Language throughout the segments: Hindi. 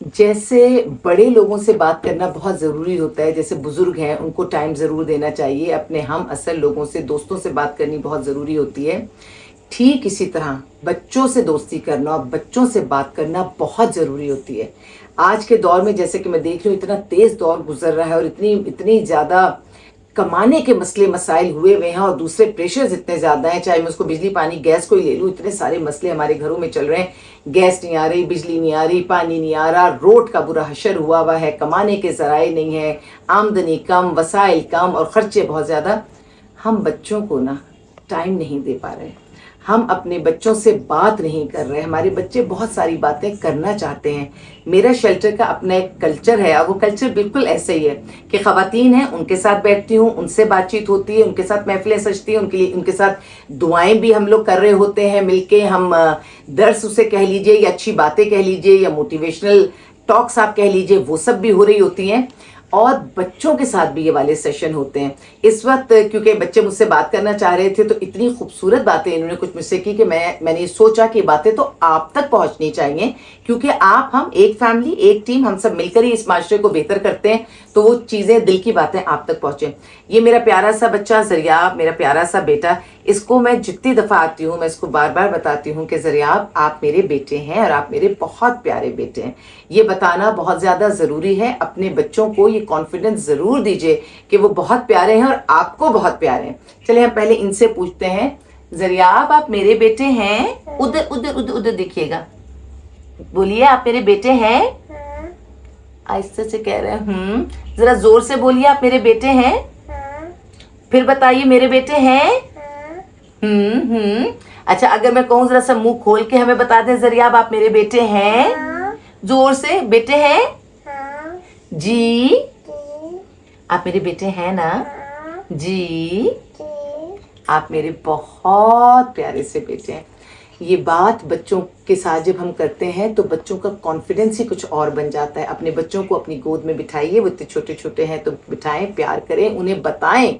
जैसे बड़े लोगों से बात करना बहुत ज़रूरी होता है, जैसे बुज़ुर्ग हैं उनको टाइम ज़रूर देना चाहिए, अपने हम असल लोगों से, दोस्तों से बात करनी बहुत ज़रूरी होती है। ठीक इसी तरह बच्चों से दोस्ती करना और बच्चों से बात करना बहुत ज़रूरी होती है। आज के दौर में जैसे कि मैं देख रही हूँ, इतना तेज़ दौर गुज़र रहा है और इतनी इतनी ज़्यादा कमाने के मसले मसाइल हुए हुए हैं और दूसरे प्रेशर्स इतने ज़्यादा हैं। चाहे मैं उसको बिजली पानी गैस को ही ले लूँ, इतने सारे मसले हमारे घरों में चल रहे हैं। गैस नहीं आ रही, बिजली नहीं आ रही, पानी नहीं आ रहा, रोड का बुरा हशर हुआ हुआ है, कमाने के ज़राए नहीं है, आमदनी कम, वसाइल कम और ख़र्चे बहुत ज़्यादा। हम बच्चों को ना टाइम नहीं दे पा रहे, हम अपने बच्चों से बात नहीं कर रहे। हमारे बच्चे बहुत सारी बातें करना चाहते हैं। मेरा शेल्टर का अपना एक कल्चर है और वो कल्चर बिल्कुल ऐसे ही है कि ख़वातीन हैं, उनके साथ बैठती हूँ, उनसे बातचीत होती है, उनके साथ महफिलें सजती हैं, उनके लिए उनके साथ दुआएं भी हम लोग कर रहे होते हैं मिलके। हम दर्स उसे कह लीजिए या अच्छी बातें कह लीजिए या मोटिवेशनल टॉक्स आप कह लीजिए, वो सब भी हो रही होती हैं। और बच्चों के साथ भी ये वाले सेशन होते हैं इस वक्त, क्योंकि बच्चे मुझसे बात करना चाह रहे थे तो इतनी खूबसूरत बातें इन्होंने कुछ मुझसे की कि मैंने सोचा कि बातें तो आप तक पहुंचनी चाहिए, क्योंकि आप, हम एक फैमिली, एक टीम, हम सब मिलकर ही इस माशरे को बेहतर करते हैं। तो वो चीज़ें, दिल की बातें आप तक पहुँचे। ये मेरा प्यारा सा बच्चा ज़रियाब, मेरा प्यारा सा बेटा, इसको मैं जितनी दफ़ा आती हूँ मैं इसको बार बार बताती हूँ कि ज़रियाब आप मेरे बेटे हैं और आप मेरे बहुत प्यारे बेटे हैं। ये बताना बहुत ज़्यादा ज़रूरी है। अपने बच्चों को ये कॉन्फिडेंस ज़रूर दीजिए कि वो बहुत प्यारे हैं और आपको बहुत प्यारे हैं। चलिए हम पहले इनसे पूछते हैं, ज़रियाब आप मेरे बेटे हैं? उधर उधर उधर उधर देखिएगा, बोलिए आप मेरे बेटे हैं? आहिस्ते से कह रहे हैं। जरा जोर से बोलिए आप मेरे बेटे हैं। फिर बताइए मेरे बेटे हैं। अच्छा, अगर मैं कहूँ जरा सा मुंह खोल के हमें बता दें ज़रियाब आप मेरे बेटे हैं? जोर से, बेटे हैं? जी। आप मेरे बेटे हैं ना? जी। आप मेरे बहुत प्यारे से बेटे हैं। ये बात बच्चों के साथ जब हम करते हैं तो बच्चों का कॉन्फिडेंस ही कुछ और बन जाता है। अपने बच्चों को अपनी गोद में बिठाइए, वो इतने छोटे छोटे हैं तो बिठाएं, प्यार करें, उन्हें बताएं,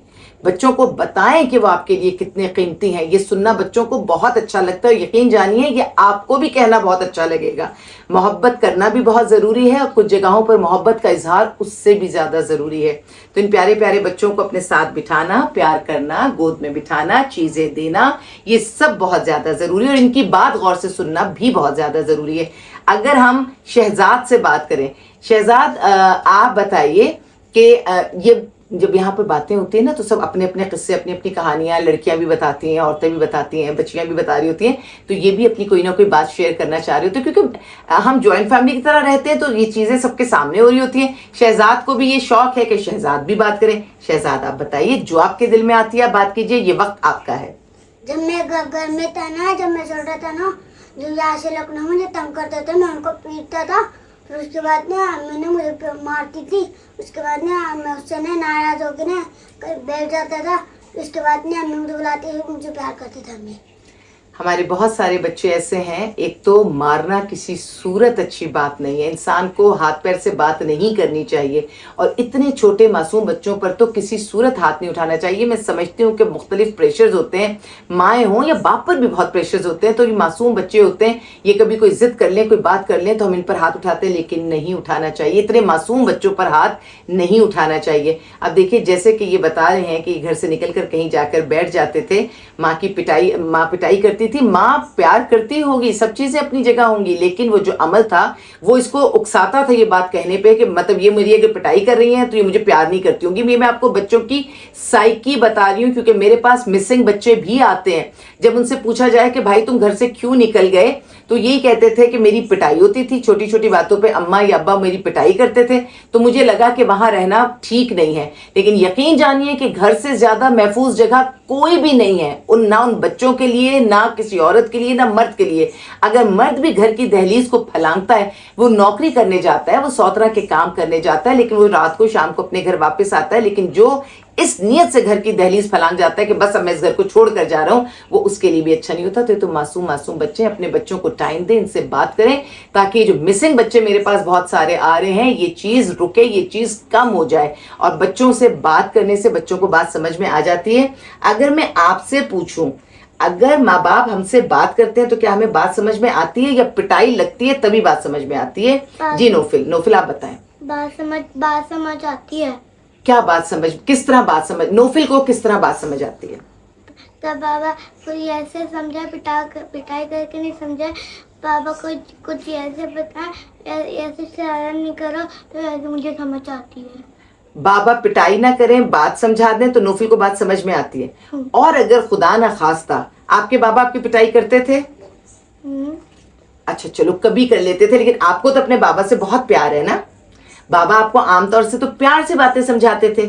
बच्चों को बताएं कि वो आपके लिए कितने कीमती हैं। ये सुनना बच्चों को बहुत अच्छा लगता है। यकीन जानिए ये आपको भी कहना बहुत अच्छा लगेगा। मोहब्बत करना भी बहुत ज़रूरी है और कुछ जगहों पर मोहब्बत का इजहार उससे भी ज़्यादा ज़रूरी है। तो इन प्यारे प्यारे बच्चों को अपने साथ बिठाना, प्यार करना, गोद में बिठाना, चीज़ें देना, ये सब बहुत ज़्यादा ज़रूरी है और इनकी बात गौर से सुनना भी बहुत ज़्यादा ज़रूरी है। अगर हम शहजाद से बात करें, शहजाद आप बताइए कि ये जब यहाँ पर बातें होती हैं ना तो सब अपने अपने किस्से, अपनी अपनी कहानियाँ, लड़कियाँ भी बताती हैं, औरतें भी बताती हैं, बच्चियाँ भी बता रही होती हैं, तो ये भी अपनी कोई ना कोई बात शेयर करना चाह रही होती है, क्योंकि हम जॉइंट फैमिली की तरह रहते हैं तो ये चीज़ें सबके सामने हो रही होती हैं। शहजाद को भी ये शौक है कि शहजाद भी बात करें। शहजाद आप बताइए, जो आपके दिल में आती है आप बात कीजिए, ये वक्त आपका है। जब मैं घर में था ना, जब मैं छोटा था ना, जो यहाँ से लोग ना मुझे तंग करते थे, मैं उनको पीटता था। फिर उसके बाद ना मैंने मुझे मारती थी। उसके बाद ना मैं उससे ना नाराज होकर ना बैठ जाता था। उसके बाद ना अम्मी मुझे बुलाती हुई मुझे प्यार करती थी अम्मी। हमारे बहुत सारे बच्चे ऐसे हैं। एक तो मारना किसी सूरत अच्छी बात नहीं है, इंसान को हाथ पैर से बात नहीं करनी चाहिए और इतने छोटे मासूम बच्चों पर तो किसी सूरत हाथ नहीं उठाना चाहिए। मैं समझती हूँ कि मुख्तलिफ प्रेशर्स होते हैं, माएँ हों या बाप पर भी बहुत प्रेशर्स होते हैं। तो ये मासूम बच्चे होते हैं, ये कभी कोई जिद कर लें, कोई बात कर लें तो हम इन पर हाथ उठाते हैं, लेकिन नहीं उठाना चाहिए। इतने मासूम बच्चों पर हाथ नहीं उठाना चाहिए। अब देखिए, जैसे कि ये बता रहे हैं कि घर से निकल कर कहीं जाकर बैठ जाते थे, माँ पिटाई करती थी। माँ प्यार करती होगी, सब चीजें अपनी जगह होंगी, लेकिन वो जो अमल था वो इसको उकसाता था ये बात कहने पे कि मतलब ये मेरी अगर पिटाई कर रही है तो ये मुझे प्यार नहीं करती होंगी। मैं आपको बच्चों की साइकी बता रही हूँ, क्योंकि मेरे पास मिसिंग बच्चे भी आते हैं। जब उनसे पूछा जाए कि भाई तुम घर से क्यों निकल गए, तो यही कहते थे कि मेरी पिटाई होती थी, छोटी छोटी बातों पे अम्मा या अब्बा मेरी पिटाई करते थे, तो मुझे लगा कि वहां रहना ठीक नहीं है। लेकिन यकीन जानिए कि घर से ज्यादा महफूज जगह कोई भी नहीं है, ना उन बच्चों के लिए, ना किसी औरत के लिए, ना मर्द के लिए। अगर मर्द भी घर की दहलीज को फलांगता है, वो नौकरी करने जाता है, वो 100 तरह के काम करने जाता है, लेकिन वो रात को शाम को अपने घर वापस आता है। लेकिन जो इस नियत से घर की दहलीज फलांग जाता है कि बस अब मैं इस घर को छोड़ कर जा रहा हूं, वो उसके लिए भी अच्छा नहीं होता। तो मासूम मासूम बच्चे, अपने बच्चों को टाइम दें, इनसे बात करें, ताकि जो मिसिंग बच्चे मेरे पास बहुत सारे आ रहे हैं, ये चीज रुके, ये चीज कम हो जाए। और बच्चों से बात करने से बच्चों को बात समझ में आ जाती है। अगर मैं आपसे पूछूं, अगर माँ बाप हमसे बात करते हैं तो क्या हमें बात समझ में आती है या पिटाई लगती है तभी बात समझ में आती है? जी नोफिल आप बताएं। बात समझ आती है। क्या बात समझ, किस तरह बात समझ, नोफिल को किस तरह बात समझ आती है? तब बाबा कोई ऐसे समझाए, पिटाई करके नहीं समझाए। बाबा कुछ ऐसे बताए, ऐसे शरारत नहीं करो, तो ऐसे मुझे समझ आती है। बाबा पिटाई ना करें, बात समझा दें तो नोफिल को बात समझ में आती है। और अगर खुदा ना खास्ता आपके बाबा आपकी पिटाई करते थे? अच्छा चलो कभी कर लेते थे, लेकिन आपको तो अपने बाबा से बहुत प्यार है ना। बाबा आपको आमतौर से तो प्यार से बातें समझाते थे।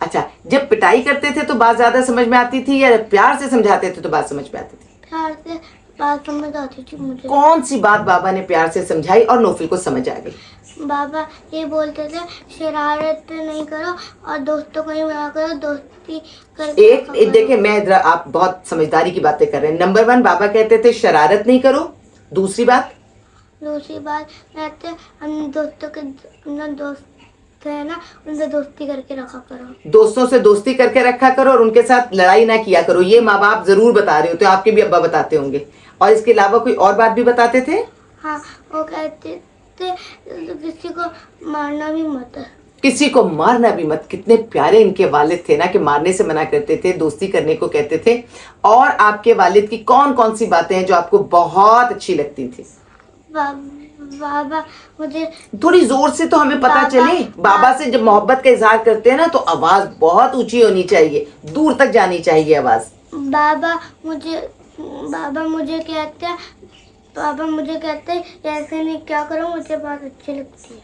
अच्छा, जब पिटाई करते थे तो बात ज्यादा समझ में आती थी या प्यार से समझाते थे तो बात समझ में आती थी? प्यार से बात समझ आती थी मुझे। कौन सी बात बाबा ने प्यार से समझाई और नोफिल को समझ आ गई? बाबा ये बोलते थे शरारत नहीं करो और दोस्तों को नहीं मना करो, दोस्ती करके एक देखिए, मैं इधर आप बहुत समझदारी की बातें कर रहे हैं। नंबर 1 बाबा कहते थे शरारत नहीं करो। दूसरी बात कहते हम दोस्तों के दोस्त है ना, उनसे दोस्ती करके रखा करो। दोस्तों से दोस्ती करके रखा करो और उनके साथ लड़ाई ना किया करो। ये माँ बाप जरूर बता रहे होते, आपके भी अब्बा बताते होंगे। और इसके अलावा कोई और बात भी बताते थे? हाँ, वो कहते थे किसी को मारना भी मत। किसी को मारना भी मत। कितने प्यारे इनके वालिद थे ना, कि मारने से मना करते थे, दोस्ती करने को कहते थे। और आपके वालिद की कौन कौन सी बातें हैं जो आपको बहुत अच्छी लगती थी? बाबा मुझे थोड़ी जोर से तो हमें पता चले। बाबा से जब मोहब्बत का इजहार करते हैं ना तो आवाज बहुत ऊंची होनी चाहिए, दूर तक जानी चाहिए आवाज। बाबा मुझे कहते हैं ऐसे नहीं क्या करो, मुझे बहुत अच्छी लगती है।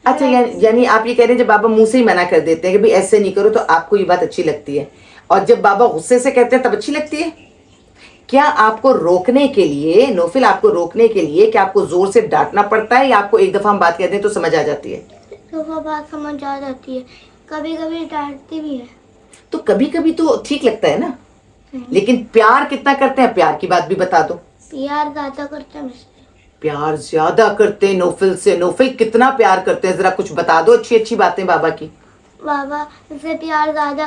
अच्छा, यानी आप ये कह रहे हैं जब बाबा मुंह से ही मना कर देते हैं कि भाई ऐसे नहीं करो तो आपको ये बात अच्छी लगती है, और जब बाबा गुस्से से कहते हैं तब अच्छी लगती है? क्या आपको रोकने के लिए, नोफिल आपको रोकने के लिए क्या आपको जोर से डांटना पड़ता है या आपको एक दफा हम बात कहते हैं तो समझ आ जाती है? तो वो बात समझ आ जाती है, कभी कभी डांटती भी है। तो कभी कभी तो ठीक लगता है ना, लेकिन प्यार कितना करते हैं? प्यार की बात भी बता दो। प्यार ज्यादा करते हैं। प्यार ज्यादा करते हैं नोफिल से। नोफिल कितना प्यार करते हैं, जरा कुछ बता दो अच्छी अच्छी बातें बाबा की। बाबा से प्यार ज्यादा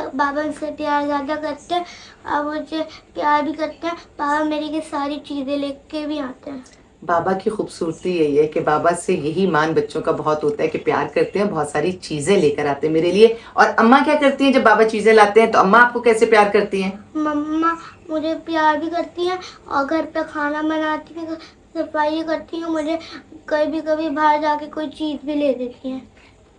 करते हैं और मुझे प्यार भी करते हैं। बाबा मेरी की सारी चीजें लेके भी आते हैं। बाबा की खूबसूरती यही है कि बाबा से यही मान बच्चों का बहुत होता है कि प्यार करते हैं, बहुत सारी चीजें लेकर आते हैं मेरे लिए। और अम्मा क्या करती हैं जब बाबा चीजें लाते हैं? तो अम्मा आपको कैसे प्यार करती हैं? मम्मा मुझे प्यार भी करती हैं और घर पे खाना बनाती हैं, सफाई करती हैं, मुझे कभी कभी बाहर जाके कोई चीज भी ले देती हैं।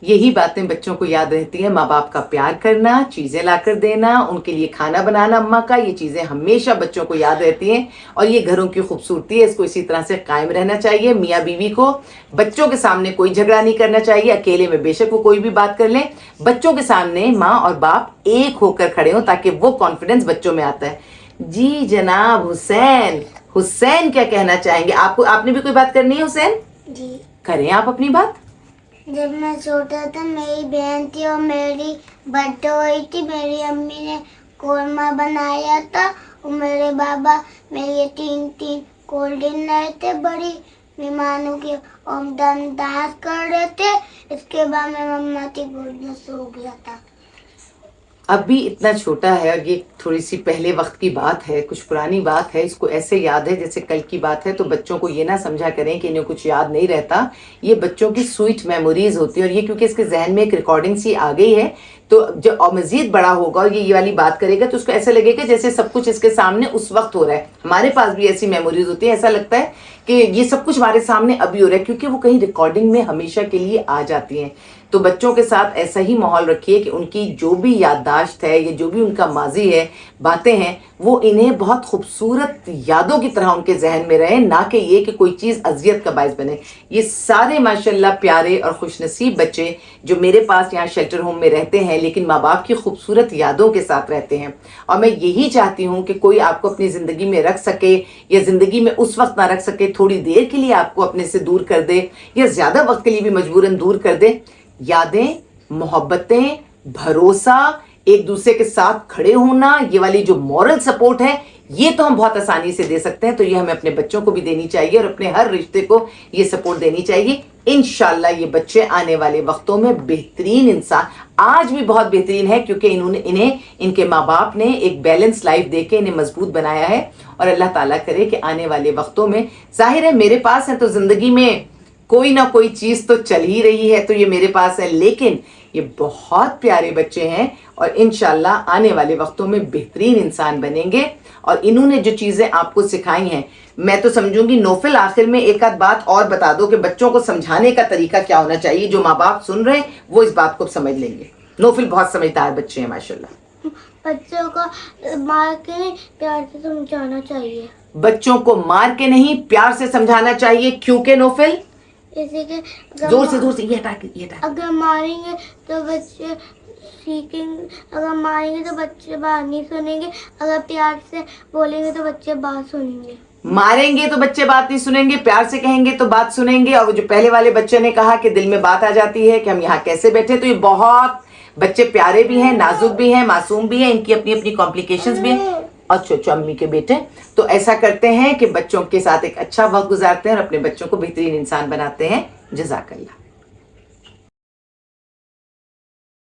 यही बातें बच्चों को याद रहती हैं, माँ बाप का प्यार करना, चीजें लाकर देना, उनके लिए खाना बनाना अम्मा का, ये चीजें हमेशा बच्चों को याद रहती हैं। और ये घरों की खूबसूरती है, इसको इसी तरह से कायम रहना चाहिए। मियाँ बीवी को बच्चों के सामने कोई झगड़ा नहीं करना चाहिए, अकेले में बेशक वो कोई भी बात कर लें, बच्चों के सामने माँ और बाप एक होकर खड़े हों ताकि वो कॉन्फिडेंस बच्चों में आता है। जी जनाब हुसैन क्या कहना चाहेंगे? आपने भी कोई बात करनी है हुसैन? जी करें आप अपनी बात। जब मैं छोटा था, मेरी बहन थी और मेरी बर्थडे हुई थी, मेरी अम्मी ने कोरमा बनाया था और मेरे बाबा मेरे लिए 3 कोल्ड ड्रिंक लाए थे बड़ी मेहमानों की, और डांस कर रहे थे। इसके बाद मैं मम्मा की गोद में सो गया था। अभी इतना छोटा है और ये थोड़ी सी पहले वक्त की बात है, कुछ पुरानी बात है, इसको ऐसे याद है जैसे कल की बात है। तो बच्चों को ये ना समझा करें कि इन्हें कुछ याद नहीं रहता, ये बच्चों की स्वीट मेमोरीज होती है। और ये क्योंकि इसके जहन में एक रिकॉर्डिंग सी आ गई है, तो जब और मजीद बड़ा होगा और ये वाली बात करेगा तो उसको ऐसा लगेगा जैसे सब कुछ इसके सामने उस वक्त हो रहा है। हमारे पास भी ऐसी मेमोरीज होती है, ऐसा लगता है कि ये सब कुछ हमारे सामने अभी हो रहा है, क्योंकि वो कहीं रिकॉर्डिंग में हमेशा के लिए आ जाती हैं। तो बच्चों के साथ ऐसा ही माहौल रखिए कि उनकी जो भी याददाश्त है या जो भी उनका माजी है, बातें हैं, वो इन्हें बहुत खूबसूरत यादों की तरह उनके जहन में रहे, ना कि ये कि कोई चीज़ अजियत का बायस बने। ये सारे माशाल्लाह प्यारे और खुशनसीब बच्चे जो मेरे पास यहाँ शेल्टर होम में रहते हैं, लेकिन माँ बाप की खूबसूरत यादों के साथ रहते हैं। और मैं यही चाहती हूँ कि कोई आपको अपनी ज़िंदगी में रख सके या ज़िंदगी में उस वक्त ना रख सके, थोड़ी देर के लिए आपको अपने से दूर कर दे या ज़्यादा वक्त के लिए भी मजबूरन दूर कर दे। यादें, मोहब्बतें, भरोसा, एक दूसरे के साथ खड़े होना, ये वाली जो मॉरल सपोर्ट है, ये तो हम बहुत आसानी से दे सकते हैं। तो ये हमें अपने बच्चों को भी देनी चाहिए और अपने हर रिश्ते को ये सपोर्ट देनी चाहिए। इंशाल्लाह ये बच्चे आने वाले वक्तों में बेहतरीन इंसान, आज भी बहुत बेहतरीन है क्योंकि इन्हें इनके माँ बाप ने एक बैलेंस लाइफ देके इन्हें मजबूत बनाया है। और अल्लाह ताला करे कि आने वाले वक्तों में, जाहिर है मेरे पास है तो जिंदगी में कोई ना कोई चीज तो चल ही रही है, तो ये मेरे पास है, लेकिन ये बहुत प्यारे बच्चे हैं और इंशाल्लाह आने वाले वक्तों में बेहतरीन इंसान बनेंगे। और इन्होंने जो चीजें आपको सिखाई हैं, मैं तो समझूंगी नौफिल आखिर में एक आध बात और बता दो कि बच्चों को समझाने का तरीका क्या होना चाहिए, जो माँ बाप सुन रहे हैं वो इस बात को समझ लेंगे। नौफिल बहुत समझदार बच्चे हैं माशाल्लाह। बच्चों को मार के नहीं, प्यार से समझाना चाहिए। बच्चों को मार के नहीं, प्यार से समझाना चाहिए। क्योंकि नौफिल जैसे कि जोर से ये हटा। अगर मारेंगे तो बच्चे सीखेंगे, अगर मारेंगे तो बच्चे बात नहीं सुनेंगे, अगर प्यार से बोलेंगे तो बच्चे बात सुनेंगे। मारेंगे तो बच्चे बात नहीं सुनेंगे, प्यार से कहेंगे तो बात सुनेंगे। और जो पहले वाले बच्चे ने कहा कि दिल में बात आ जाती है कि हम यहाँ कैसे बैठे, तो ये बहुत बच्चे प्यारे भी हैं, नाजुक भी हैं, मासूम भी हैं, इनकी अपनी अपनी कॉम्प्लिकेशंस भी हैं। अच्छा अम्मी के बेटे तो ऐसा करते हैं कि बच्चों के साथ एक अच्छा वक्त गुजारते हैं और अपने बच्चों को बेहतरीन इंसान बनाते हैं। जज़ाकल्लाह।